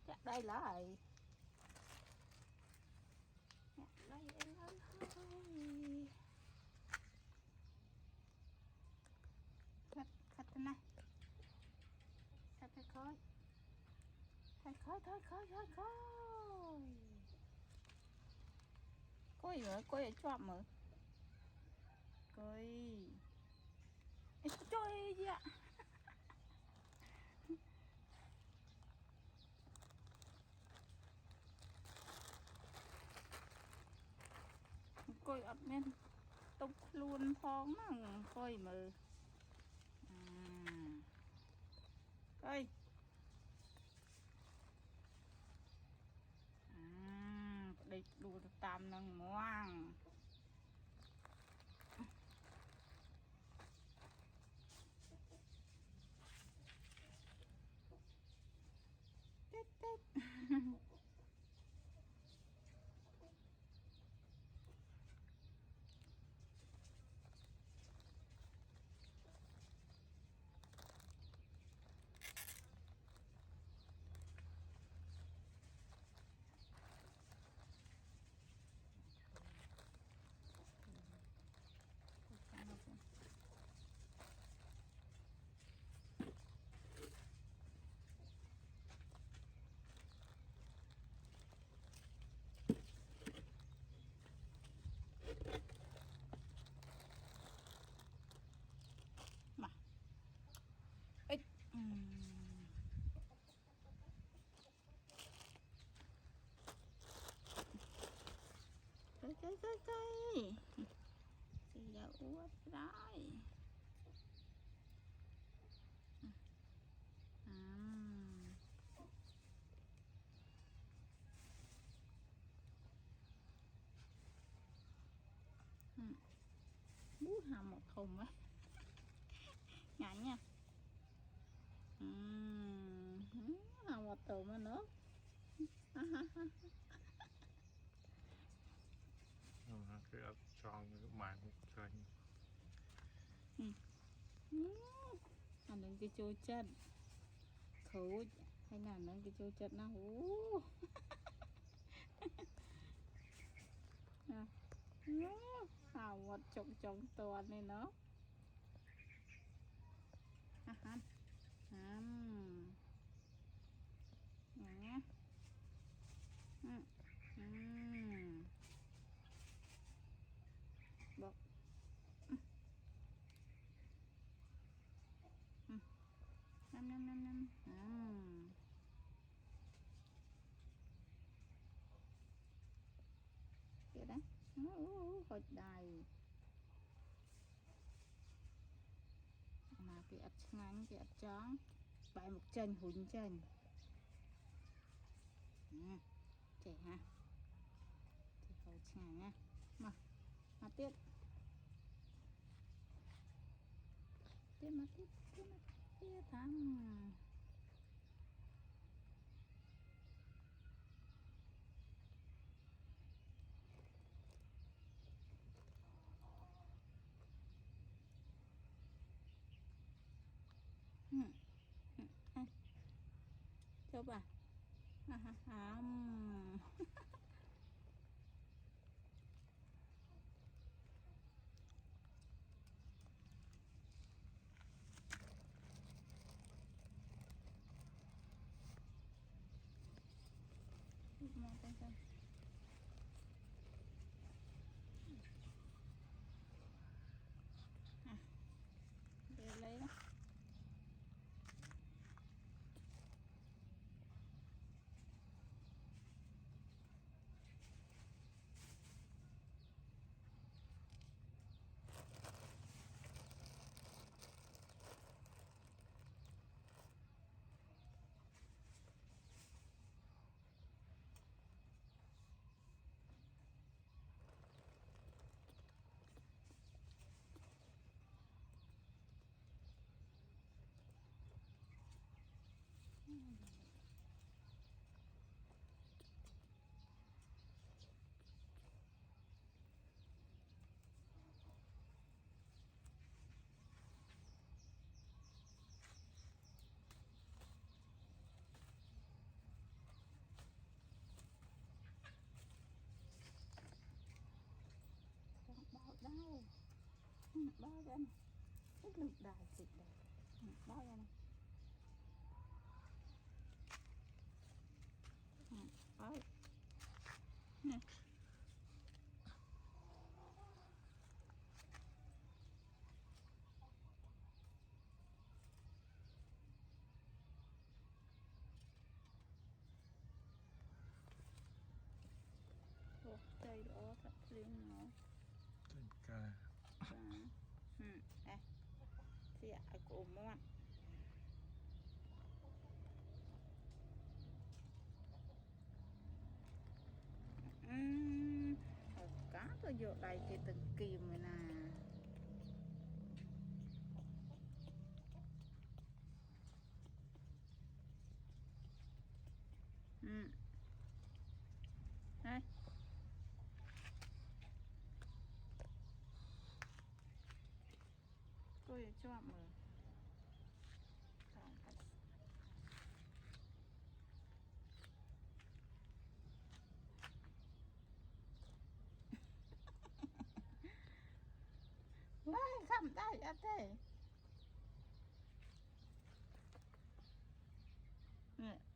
Dạ, đây lại. Dạ, đây em ơi. Khách thế này. Khách thôi khơi. Thôi khơi. Coi ở chọm mở. Coi. Ê, trời gì ạ. Coi ọt men tục luôn phong nó coi mở. Coi. Đây đùa tam nâng ngoan. Tết. Mà. Ê. Cây. Thì giờ uất rồi. Bút hầm một thùng á. Ngại nha. Hầm một thùng mà nữa. Cái ấp tròn cái màn xanh. Ăn đến cái chua chất khấu hay là nó cái chua chất nó nào một trồng toàn này nó nhá. Bọc. Năm. Kìa đấy. Hồi đầy. Mà cái ớt ngắn, cái ớt trắng. Bài một chân hùn chân. Trẻ ha. Thì khẩu chả nha. Mà tiếp. Tiếp thăm. Coba. Mau con. Để lấy đó. đó ra này ít lực đài xịt đây đó ra này đấy nè đây đó thật riêng nó Trên ca. đây thì của món cá tôi vô đây cái từng kìm này nè đây tôi cho mở không đây ở đây nè